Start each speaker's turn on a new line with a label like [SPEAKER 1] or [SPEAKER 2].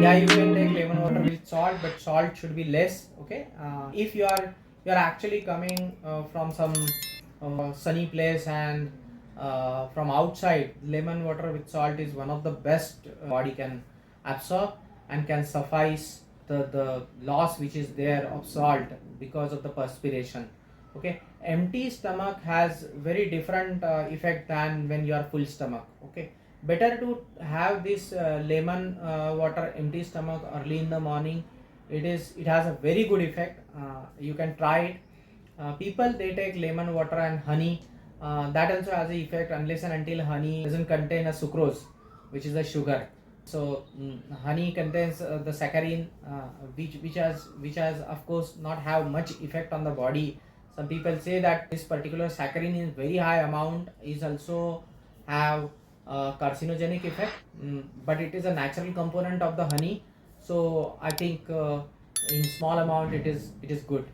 [SPEAKER 1] Yeah, you can take lemon water with salt, but salt should be less. Okay. If you are actually coming from some sunny place and from outside, lemon water with salt is one of the best body can absorb and can suffice the loss which is there of salt because of the perspiration. Okay, empty stomach has very different effect than when you are full stomach. Okay, better to have this lemon water empty stomach early in the morning. It has a very good effect. You can try it. People they take lemon water and honey. That also has an effect unless and until honey doesn't contain a sucrose, which is a sugar. So honey contains the saccharin, which has of course not have much effect on the body. Some people say that this particular saccharin in very high amount is also have carcinogenic effect, but it is a natural component of the honey. So I think in small amount it is good.